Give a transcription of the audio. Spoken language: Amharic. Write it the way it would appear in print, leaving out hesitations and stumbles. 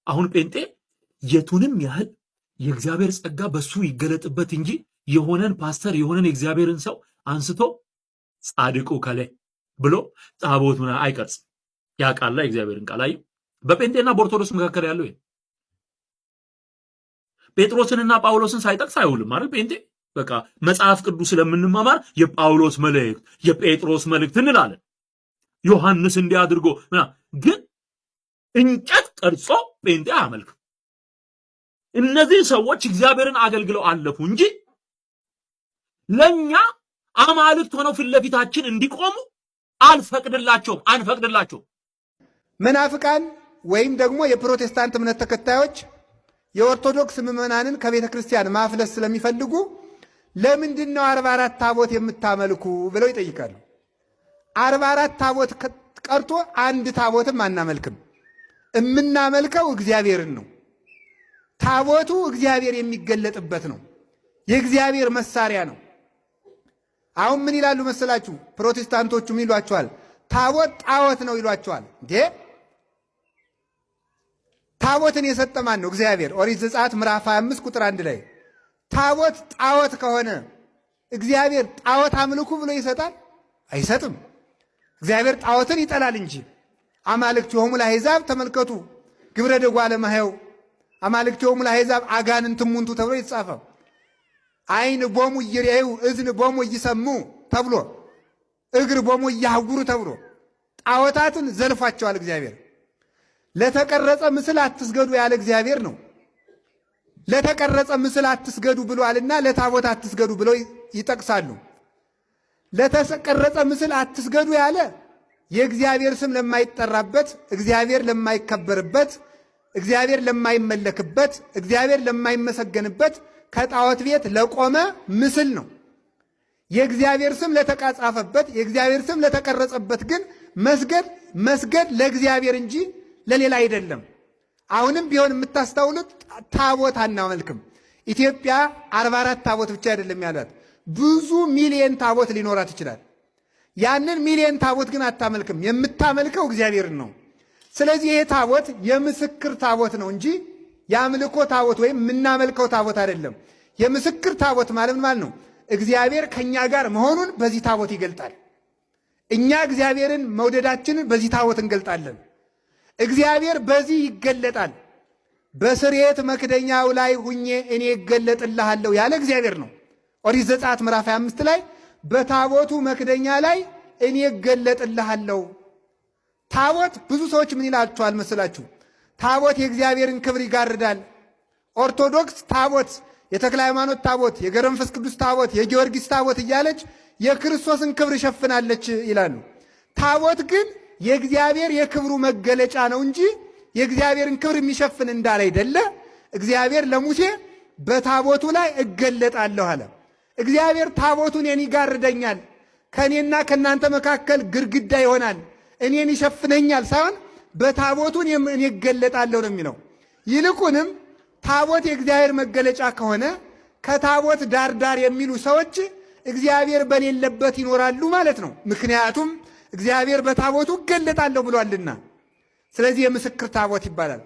አሁን ጴንጤ የቱንም ያህል የእግዚአብሔር ጸጋ በሱ ይገለጥበት እንጂ የሆነን ፓስተር የሆነን የእግዚአብሔርን ሰው አንስቶ ጻድቁ ከላይ ብሎ ታቦት ምና አይቀርጽም። ያ ቃል ላይ እግዚአብሔርን ቃል አይ በጴንጤና በኦርቶዶክስ መካከል ያለው ጴጥሮስንና ጳውሎስን ሳይጠቅስ አይውልም ማለት ጴንጤ በቃ መጽሐፍ ቅዱስ ስለምንማማር የጳውሎስ መልእክት የጴጥሮስ መልእክት እንላለን። ዮሐንስ እንዲያድርጎ ግን እንጨት ቀርጾ ጴንጤ አያመልክም። እነዚህ ሰዎች እግዚአብሔርን አገልግለው አለፉ እንጂ ለኛ አማልክት ሆነው ፊት ለፊታችን እንዲቆሙ አንፈቅድላቸውም። መናፍቃን ወይም ደግሞ የፕሮቴስታንት እምነት ተከታዮች የኦርቶዶክስ ምዕመናንን ከቤተ ክርስቲያን ማፍለስ ስለሚፈልጉ ለምንድን ነው 44 ታቦት የምታመልኩ ብለው ይጠይቃሉ። 44 ታቦት ቀርቶ አንድ ታቦትም አናመልክም። እምናመልከው እግዚአብሔርን ነው። ታቦቱ እግዚአብሔር የሚገለጥበት ነው። የእግዚአብሔር መሳሪያ ነው። አሁን ምን ይላሉ መሰላችሁ? ፕሮቴስታንቶቹም ይሏቸዋል ታቦት ጣዖት ነው ይሏቸዋል። እንዴ ታቦትን የሰጠ ማን ነው? እግዚአብሔር። ኦሪት ዘጸአት ምዕራፍ 25 ቁጥር 1 ላይ ታቦት ጣዖት ከሆነ እግዚአብሔር ጣዖት አምልኩ ብሎ ይሰጣል? አይሰጥም። እግዚአብሔር ጣዖትን ይጠላል እንጂ አማልክቲሆሙ ለአሕዛብ ተመልከቱ ግብረ ደጓ ለማየው አማልክቲሆሙ ለአሕዛብ አጋንንት እሙንቱ ተብሎ የተጻፈው አይን ቦሙ ይሬዩ እዝን ቦሙ ይሰሙ ተብሎ እግር ቦሙ ያህጉሩ ተብሎ ጣዖታትን ዘልፏቸዋል እግዚአብሔር። ለተቀረጸ ምስል አትስገዱ ያለ እግዚአብሔር ነው። ለተቀረጸ ምስል አትስገዱ ብሏልና ለታቦት አትስገዱ ብለው ይጠቅሳሉ። ለተቀረጸ ምስል አትስገዱ ያለ የእግዚአብሔር ስም ለማይጠራበት፣ እግዚአብሔር ለማይከበርበት፣ እግዚአብሔር ለማይመለክበት፣ እግዚአብሔር ለማይመሰገንበት ከጣዖት ቤት ለቆመ ምስል ነው። የእግዚአብሔር ስም ለተጻፈበት፣ የእግዚአብሔር ስም ለተቀረጸበት ግን መስገድ ለእግዚአብሔር እንጂ ለሌላ አይደለም። አሁንም ቢሆን የምታስተውሉት ታቦት አናመልክም። ኢትዮጵያ 44 ታቦት ብቻ አይደለም ያላት፣ ብዙ ሚሊየን ታቦት ሊኖራት ይችላል። ያንን ሚሊየን ታቦት ግን አታመልክም። የምታመልከው እግዚአብሔርን ነው። ስለዚህ ይሄ ታቦት የምስክር ታቦት ነው እንጂ የአምልኮ ታቦት ወይም የምናመልከው ታቦት አይደለም። የምስክር ታቦት ማለት ነው እግዚአብሔር ከኛ ጋር መሆኑን በዚህ ታቦት ይገልጣል። እኛ እግዚአብሔርን መውደዳችንን በዚህ ታቦት እንገልጣለን። እግዚአብሔር በዚህ ይገለጣል። በስርየት መክደኛው ላይ ሁኜ እኔ እገለጥልሃለሁ ያለ እግዚአብሔር ነው። ኦሪት ዘጸአት ምዕራፍ 25 ላይ በታቦቱ መክደኛ ላይ እኔ እገለጥልሃለሁ። ታቦት ብዙ ሰዎች ምን ይላቸዋል መስላችሁ? ታቦት የእግዚአብሔርን ክብር ይጋርዳል። ኦርቶዶክስ ታቦት፣ የተክለ ሃይማኖት ታቦት፣ የገብረ መንፈስ ቅዱስ ታቦት፣ የጊዮርጊስ ታቦት እያለች የክርስቶስን ክብር ይሸፍናለች ይላሉ። ታቦት ግን የእግዚአብሔር የክብሩ መገለጫ ነው እንጂ የእግዚአብሔርን ክብር የሚሸፍን እንዳላይደለ እግዚአብሔር ለሙሴ በታቦቱ ላይ እገለጣለሁ አለ። እግዚአብሔር ታቦቱን እኔን ይጋርደኛል፣ ከእኔና ከእናንተ መካከል ግድግዳ ይሆናል፣ እኔን ይሸፍነኛል ሳይሆን በታቦቱን እኔ እገለጣለሁ ነው የሚለው። ይልቁንም ታቦት የእግዚአብሔር መገለጫ ከሆነ ከታቦት ዳር ዳር የሚሉ ሰዎች እግዚአብሔር በሌለበት ይኖራሉ ማለት ነው። ምክንያቱም እግዚአብሔር በታቦቱ እገለጣለሁ ብሏልና። ስለዚህ የምስክር ታቦት ይባላል።